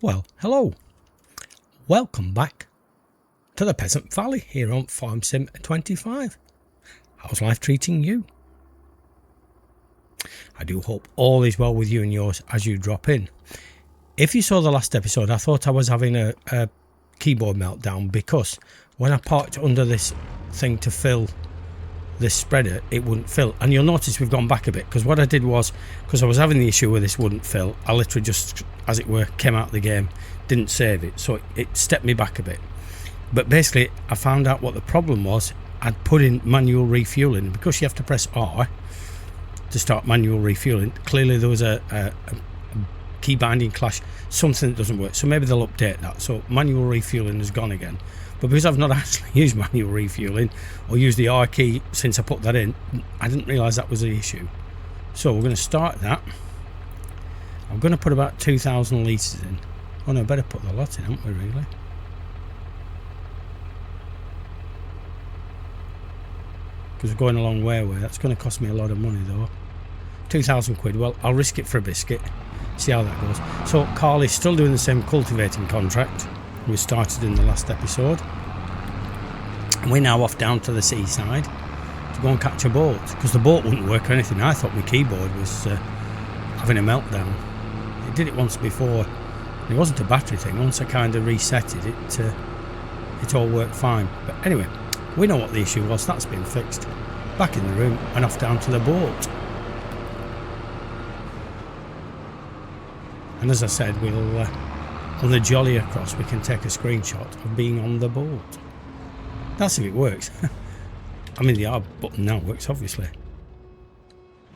Well, hello. Welcome back to the Peasant Valley here on Farm Sim 25. How's life treating you? I do hope all is well with you and yours as you drop in. If you saw the last episode, I thought I was having a keyboard meltdown because when I parked under this thing to fill this spreader, it wouldn't fill. And you'll notice we've gone back a bit because what I did was, because I was having the issue where this wouldn't fill, I literally just, as it were, came out of the game, didn't save it, so it stepped me back a bit. But basically I found out what the problem was. I'd put in manual refueling. Because you have to press R to start manual refueling, clearly there was a key binding clash, something that doesn't work, so maybe they'll update that. So manual refueling has gone again, but because I've not actually used manual refueling or used the R key since I put that in, I didn't realise that was the issue. So we're going to start that. I'm going to put about 2,000 litres in. Oh no, better put the lot in, haven't we, really? Because we're going a long way away. That's going to cost me a lot of money though. 2,000 quid. Well, I'll risk it for a biscuit. See how that goes. So Carl is still doing the same cultivating contract we started in the last episode. And we're now off down to the seaside to go and catch a boat, because the boat wouldn't work or anything. I thought my keyboard was having a meltdown. It did it once before. It wasn't a battery thing. Once I kind of reset it, it all worked fine. But anyway, we know what the issue was. That's been fixed. Back in the room and off down to the boat. And as I said, we'll on the jolly across we can take a screenshot of being on the boat. That's if it works. I mean, the R button now works, obviously.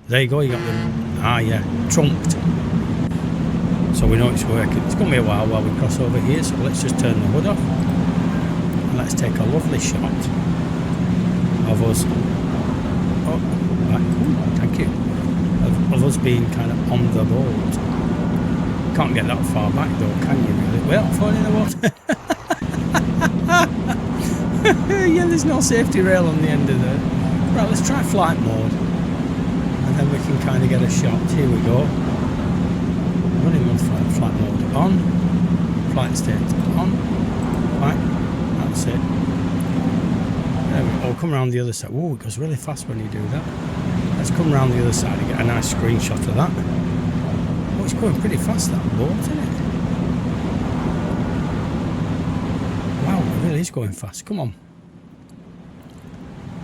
There you go, you got the trumped. So we know it's working. It's going to be a while we cross over here, so let's just turn the hood off and let's take a lovely shot of us. Oh, right. Thank you. Of us being kind of on the boat. Can't get that far back though, can you really? Well, falling in the water. Yeah, there's no safety rail on the end of there. Right, let's try flight mode. And then we can kind of get a shot. Here we go. Running on flight mode on. Flight state on. Right, that's it. There we go. Oh, come around the other side. Oh, it goes really fast when you do that. Let's come around the other side and get a nice screenshot of that. It's going pretty fast, that boat, isn't it? Wow, it really is going fast. Come on.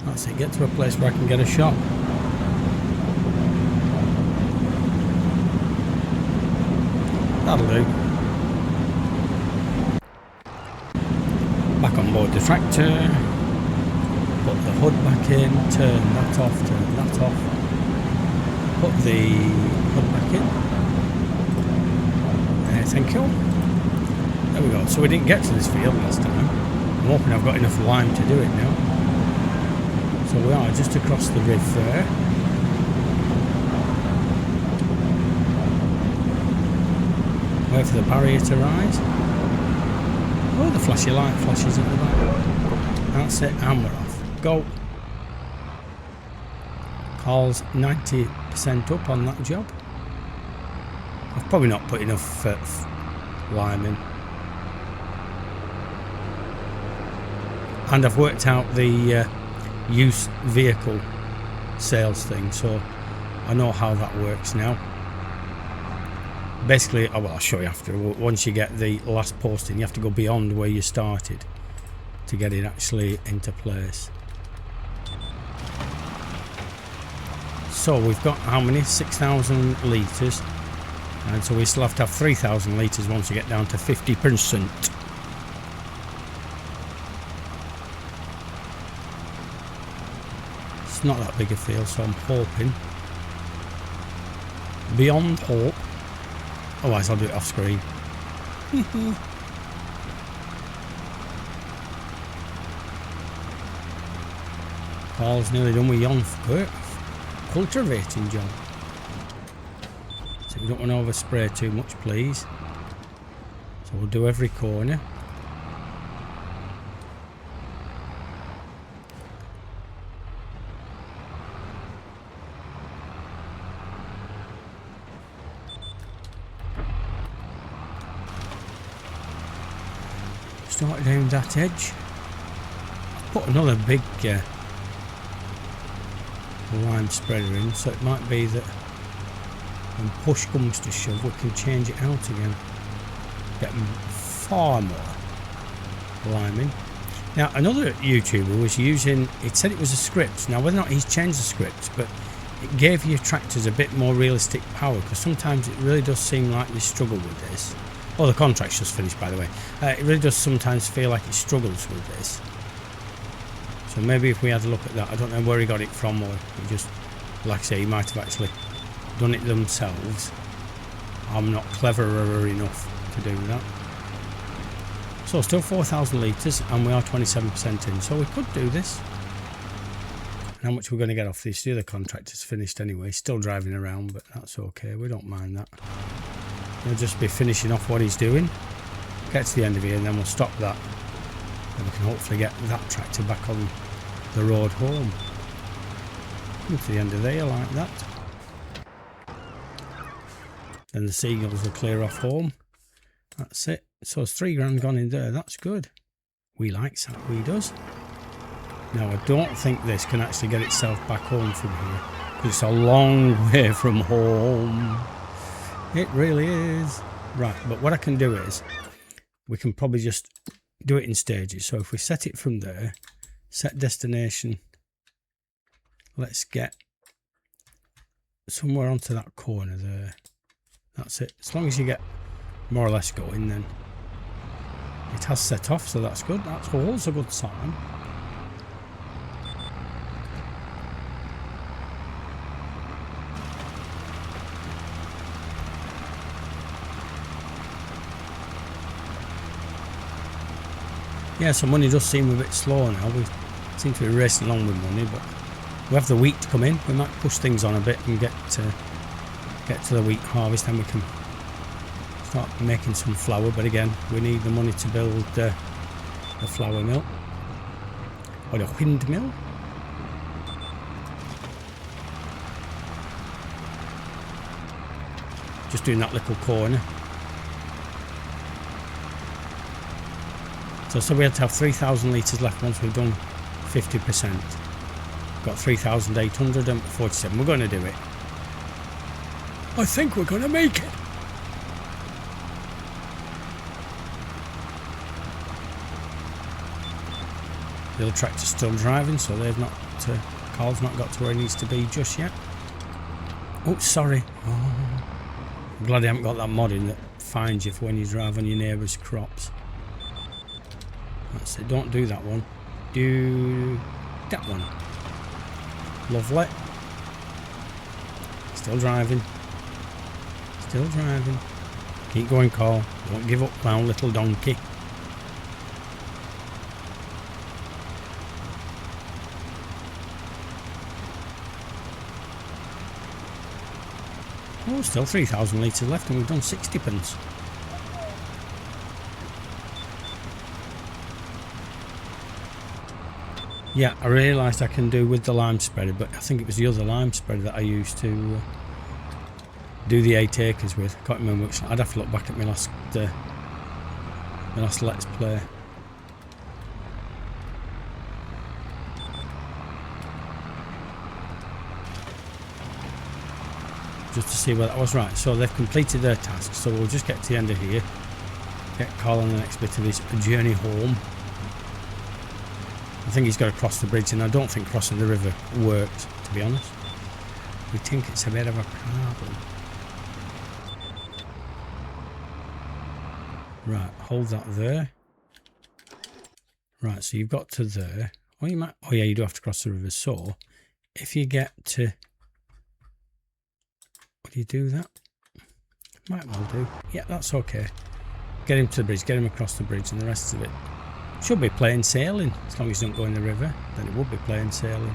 That's it. Get to a place where I can get a shot. That'll do. Back on board the tractor. Put the hood back in. Turn that off. Turn that off. Put the hood back in. Thank you. There we go. So we didn't get to this field last time. I'm hoping I've got enough lime to do it now. So we are just across the river there. Wait for the barrier to rise. Oh, the flashy light flashes at the back. That's it, and we're off. Go. Carl's 90% up on that job. I've probably not put enough lime in. And I've worked out the used vehicle sales thing, so I know how that works now. Basically, well, I'll show you after. Once you get the last posting, you have to go beyond where you started to get it actually into place. So we've got how many? 6,000 litres. And so we still have to have 3,000 litres once we get down to 50%. It's not that big a field, so I'm hoping. Beyond hope. Otherwise I'll do it off screen. Carl's nearly done with yon cultivating job. So we don't want to overspray too much, please. So we'll do every corner. start down that edge. I've put another big lime spreader in, so it might be that when push comes to shove we can change it out again. Get far more lime in. Now another YouTuber was using, it said it was a script. Now whether or not he's changed the script, but it gave your tractors a bit more realistic power, because sometimes it really does seem like they struggle with this. Oh, the contract's just finished, by the way. It really does sometimes feel like it struggles with this. So maybe if we had a look at that, I don't know where he got it from, or he just, like I say, he might have actually done it themselves. I'm not cleverer enough to do that. So still 4,000 litres, and we are 27% in, so we could do this. And how much we're going to get off this? The other contractor's finished anyway, still driving around, but that's okay, we don't mind that. He'll just be finishing off what he's doing, get to the end of here, and then we'll stop that. And we can hopefully get that tractor back on the road home. Come to the end of there like that. Then the seagulls will clear off home. That's it. So it's £3 gone in there. That's good. We likes that, we does. Now I don't think this can actually get itself back home from here, because it's a long way from home. It really is. Right, but what I can do is, we can probably just do it in stages. So if we set it from there, set destination, let's get somewhere onto that corner there. That's it. As long as you get more or less going, then it has set off, so that's good. That's always a good sign. Yeah, so money does seem a bit slow now. We seem to be racing along with money, but we have the wheat to come in. We might push things on a bit and get to the wheat harvest, then we can start making some flour. But again, we need the money to build the flour mill, or the windmill. Just doing that little corner. So we had to have 3,000 litres left once we've done 50%. Got 3,847. We're going to do it. I think we're going to make it. The other tractor's still driving, so they've not. Carl's not got to where he needs to be just yet. Oh, sorry. Oh, I'm glad I haven't got that mod in that finds you for when you drive on your neighbour's crops. That's it. Don't do that one. Do that one. Lovely. Still driving. Still driving. Keep going, Carl. Don't give up now, little donkey. Oh, still 3,000 litres left, and we've done 60p. Yeah, I realised I can do with the lime spreader, but I think it was the other lime spreader that I used to do the 8 acres with. I can't remember which. I'd have to look back at my last Let's Play. Just to see whether that was right. So they've completed their task, so we'll just get to the end of here. Get Carl on the next bit of his journey home. I think he's got to cross the bridge, and I don't think crossing the river worked, to be honest. We think it's a bit of a problem. Right, hold that there. Right, so you've got to there. Or you might, oh yeah, you do have to cross the river. So, if you get to, would you do that? Might well do. Yeah, that's okay. Get him to the bridge, get him across the bridge, and the rest of it should be plain sailing. As long as you don't go in the river, then it would be plain sailing.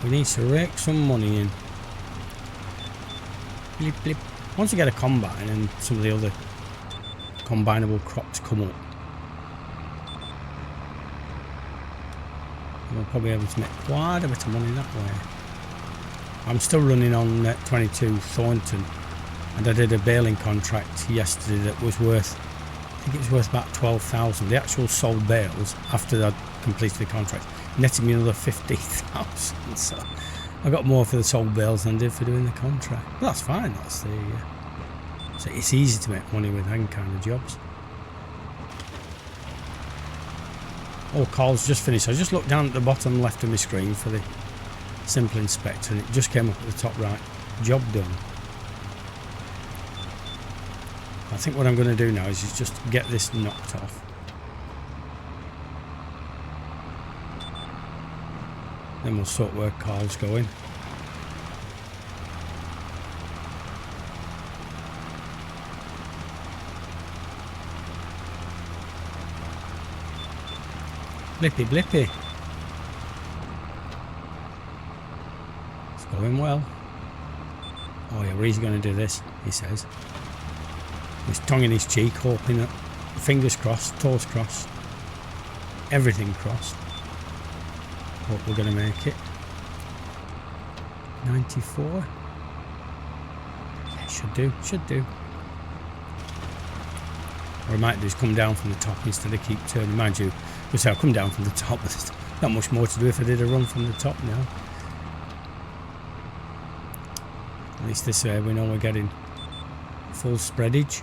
We need to rake some money in. Blip, blip. Once we get a combine and some of the other combinable crops come up, we'll probably be able to make quite a bit of money that way. I'm still running on 22 Thornton, and I did a baling contract yesterday that was worth, I think it was worth about 12,000. The actual sold bales after I'd completed the contract netted me another 50,000. So I got more for the sold bales than I did for doing the contract. But that's fine. That's the so it's easy to make money with them kind of jobs. Oh, call's just finished. I just looked down at the bottom left of my screen for the simple inspector, and it just came up at the top right. Job done. I think what I'm going to do now is just get this knocked off. Then we'll sort where Carl's going. Blippy blippy. It's going well. Oh yeah, where's he going to do this? He says. His tongue in his cheek, hoping that fingers crossed, toes crossed, everything crossed. Hope we're going to make it. 94. Yeah, should do, should do. What I might do is come down from the top instead of keep turning. Mind you, because I'll come down from the top, but there's not much more to do if I did a run from the top now. At least this way we know we're getting full spreadage.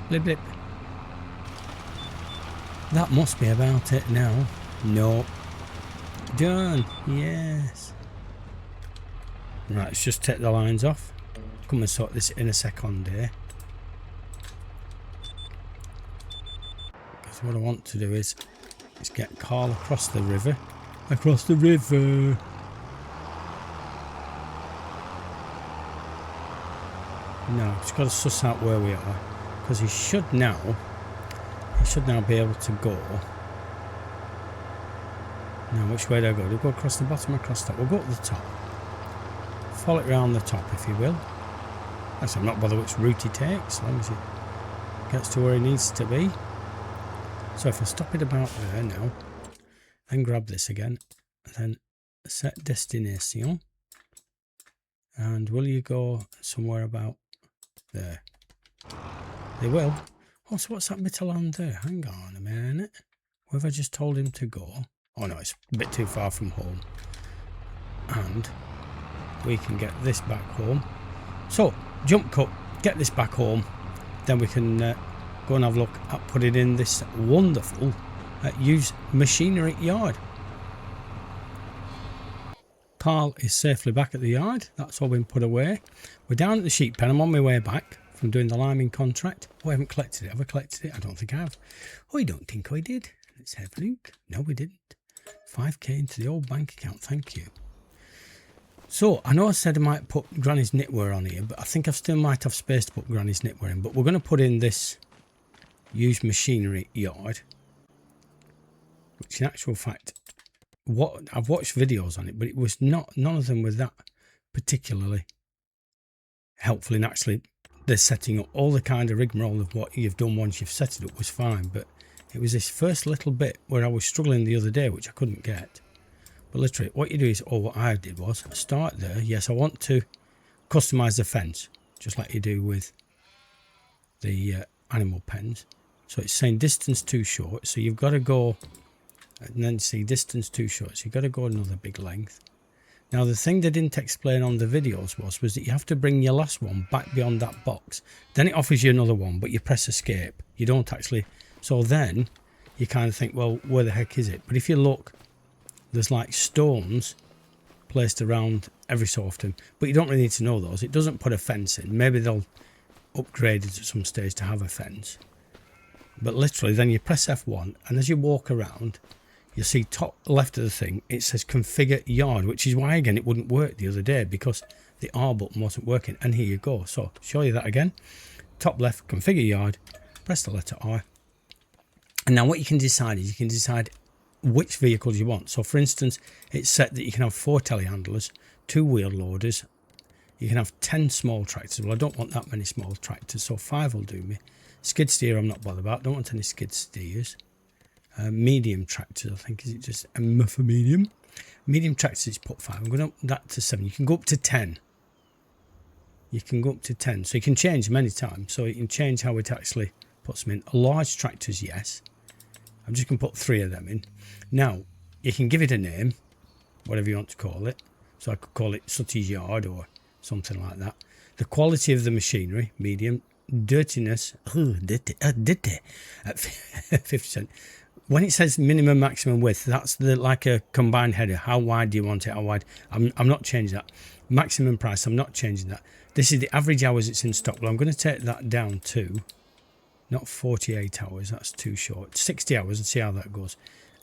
Blip blip. That must be about it now. No. Done. Yes. Right, let's just take the lines off. Come and sort this in a second here. Because what I want to do is get Carl across the river. Across the river. No, just got to suss out where we are. Because he should now be able to go. Now, which way do I go? Do I go across the bottom or across the top? We'll go up the top. Follow it round the top, if you will. Actually, I'm not bothered which route he takes, as long as he gets to where he needs to be. So if I stop it about there now, then grab this again, and then set destination. And will you go somewhere about there? They will. Oh, so what's that bit of land there? Hang on a minute. Where have I just told him to go? Oh no, it's a bit too far from home. And we can get this back home. So, jump cut, get this back home. Then we can go and have a look at putting in this wonderful used machinery yard. Carl is safely back at the yard. That's all been put away. We're down at the sheep pen. I'm on my way back from doing the liming contract. Oh, I haven't collected it. Have I collected it? I don't think I have. Oh, I don't think I did. Let's have a look. No, we didn't. 5k into the old bank account. Thank you. So, I know I said I might put Granny's knitwear on here, but I think I still might have space to put Granny's knitwear in. But we're going to put in this used machinery yard, which in actual fact, I've watched videos on it, but it was none of them were that particularly helpful in actually the setting up. All the kind of rigmarole of what you've done once you've set it up was fine, but it was this first little bit where I was struggling the other day, which I couldn't get. But literally, what you do is, or what I did was, start there. Yes, I want to customize the fence, just like you do with the animal pens. So it's saying distance too short, so you've got to go, and then see distance too short, so you've got to go another big length. Now, the thing they didn't explain on the videos was that you have to bring your last one back beyond that box. Then it offers you another one, but you press escape. You don't actually... So then you kind of think, well, where the heck is it? But if you look, there's like stones placed around every so often. But you don't really need to know those. It doesn't put a fence in. Maybe they'll upgrade it at some stage to have a fence. But literally, then you press F1, and as you walk around... You see top left of the thing, it says configure yard, which is why again it wouldn't work the other day because the R button wasn't working. And here you go. So show you that again. Top left, configure yard, press the letter R. And now what you can decide is you can decide which vehicles you want. So for instance, it's set that you can have 4 telehandlers, 2 wheel loaders. You can have 10 small tractors. Well, I don't want that many small tractors, so 5 will do me. Skid steer I'm not bothered about. Don't want any skid steers. Medium tractors, I think, is it just M for medium? Medium tractors, put 5. I'm going to up that to 7. You can go up to 10. You can go up to 10. So you can change them any time. So you can change how it actually puts them in. Large tractors, yes. I'm just going to put 3 of them in. Now, you can give it a name, whatever you want to call it. So I could call it Sutty's Yard or something like that. The quality of the machinery, medium. Dirtiness, dirty, at 50%. When it says minimum maximum width, that's like a combined header. How wide do you want it? How wide? I'm not changing that. Maximum price, I'm not changing that. This is the average hours it's in stock. Well, I'm going to take that down to not 48 hours. That's too short. 60 hours and see how that goes.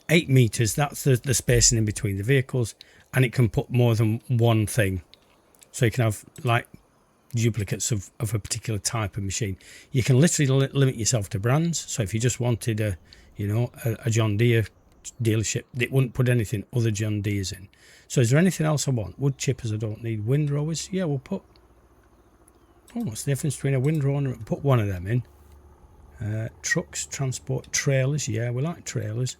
8 meters. That's the spacing in between the vehicles, and it can put more than one thing. So you can have like duplicates of a particular type of machine. You can literally limit yourself to brands. So if you just wanted a John Deere dealership, it wouldn't put anything other John Deere's in. So is there anything else I want? Wood chippers I don't need. Windrowers, yeah, we'll put, what's the difference between a windrower and put 1 of them in. Trucks, transport, trailers, yeah, we like trailers.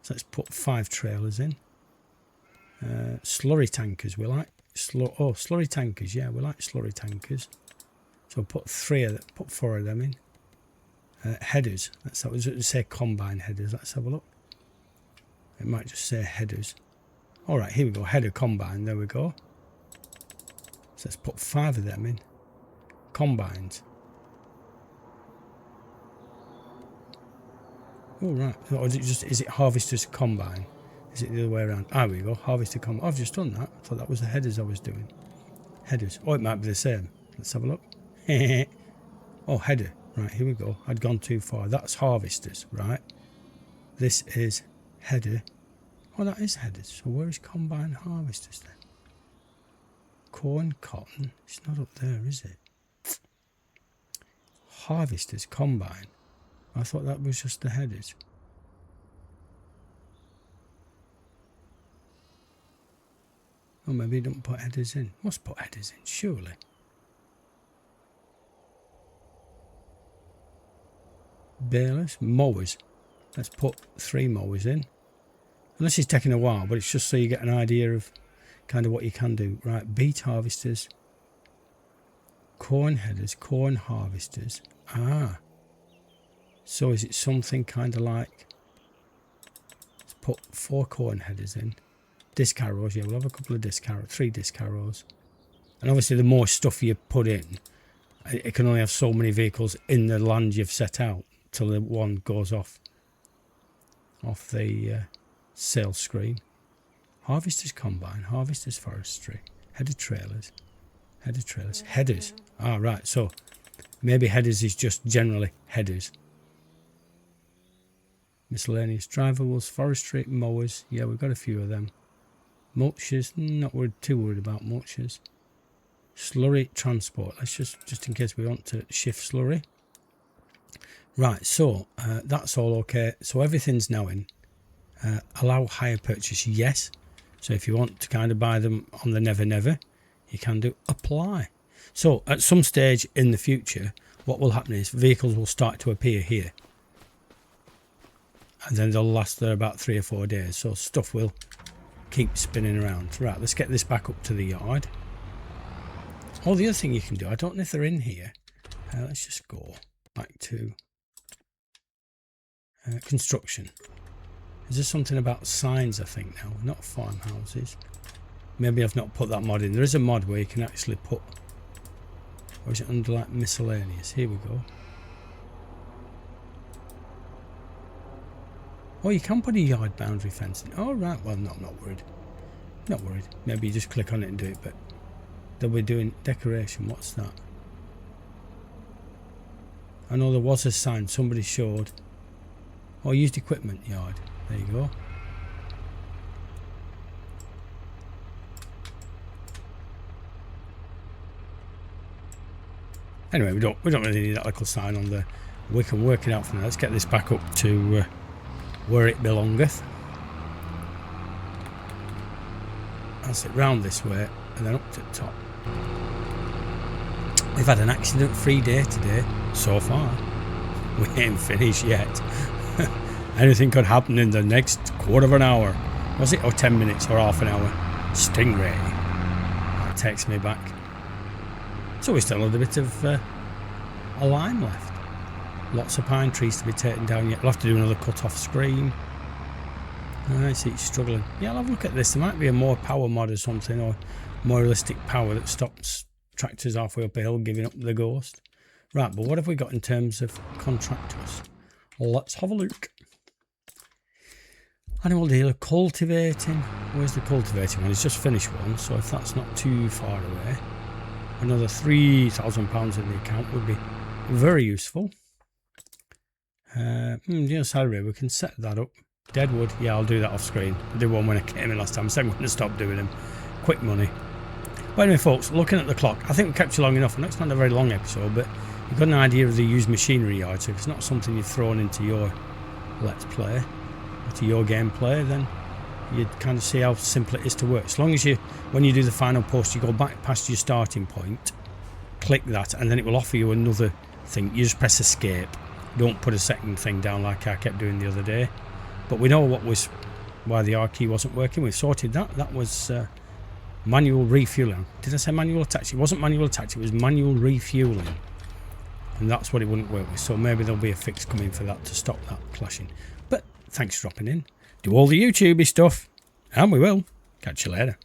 So let's put 5 trailers in. Slurry tankers, we like. Slurry tankers, yeah, we like slurry tankers. So put 4 of them in. Headers, let's say combine headers. Let's have a look. It might just say headers. All right, here we go. Header combine. There we go. So let's put 5 of them in. Combines. All right. Or is it harvesters combine? Is it the other way around? Ah, there we go. Harvester combine. I've just done that. I thought that was the headers I was doing. Headers. Oh, it might be the same. Let's have a look. Oh, header. Right, here we go. I'd gone too far. That's harvesters, right? This is header. Oh, that is headers. So where is combine harvesters then? Corn, cotton. It's not up there, is it? Harvesters, combine. I thought that was just the headers. Oh, maybe you don't put headers in. Must put headers in, surely. Balers, mowers. Let's put 3 mowers in. Unless it's taking a while, but it's just so you get an idea of kind of what you can do. Right, beet harvesters, corn headers, corn harvesters. Ah, so is it something kind of like, let's put 4 corn headers in. Disc harrows, yeah, we'll have a couple of disc harrows, 3 disc harrows. And obviously the more stuff you put in, it can only have so many vehicles in the land you've set out till the one goes off the sales screen. Harvesters combine, harvesters forestry, header trailers, headers. Ah, right, so maybe headers is just generally headers. Miscellaneous driver wheels, forestry, mowers, yeah, we've got a few of them. Mulchers, not too worried about mulchers. Slurry transport, let's just in case we want to shift slurry. Right, so that's all okay. So everything's now in. Allow hire purchase, yes. So if you want to kind of buy them on the Never Never, you can do apply. So at some stage in the future, what will happen is vehicles will start to appear here. And then they'll last there about 3 or 4 days. So stuff will keep spinning around. Right, let's get this back up to the yard. Oh, the other thing you can do, I don't know if they're in here. Let's just go back to construction. Is there something about signs, I think, now? Not farmhouses. Maybe I've not put that mod in. There is a mod where you can actually put... Or is it under like miscellaneous? Here we go. Oh, you can put a yard boundary fencing. Oh, right. Well, no, I'm not worried. Not worried. Maybe you just click on it and do it, but they'll be doing decoration. What's that? I know there was a sign somebody showed. Oh, used equipment yard. There you go. Anyway, we don't really need that little sign on there. We can work it out from there. Let's get this back up to where it belongeth. That's it, round this way and then up to the top. We've had an accident-free day today so far. We ain't finished yet. Anything could happen in the next quarter of an hour. Was it? Or 10 minutes or half an hour. Stingray. That takes me back. So we still had a bit of a line left. Lots of pine trees to be taken down yet. We'll have to do another cut off screen. I see it's struggling. Yeah, I'll have a look at this. There might be a more power mod or something, or more realistic power that stops tractors halfway up a hill giving up the ghost. Right, but what have we got in terms of contractors? Let's have a look. Animal dealer, cultivating. Where's the cultivating one? He's just finished one, so if that's not too far away, another £3,000 in the account would be very useful. Salary, we can set that up. Deadwood, yeah, I'll do that off screen. I did one when I came in last time. I said I'm going to stop doing them. Quick money. But anyway, folks, looking at the clock, I think we kept you long enough. I know it's not a very long episode, but you've got an idea of the used machinery yard. So if it's not something you've thrown into your Let's Play, or to your gameplay, then you'd kind of see how simple it is to work. As long as you, when you do the final post, you go back past your starting point, click that, and then it will offer you another thing. You just press escape. Don't put a second thing down like I kept doing the other day. But we know why the R key wasn't working. We've sorted that. That was manual refueling. Did I say manual attach? It wasn't manual attach, it was manual refueling. And that's what it wouldn't work with. So maybe there'll be a fix coming for that to stop that clashing. But thanks for dropping in. Do all the YouTubey stuff. And we will. Catch you later.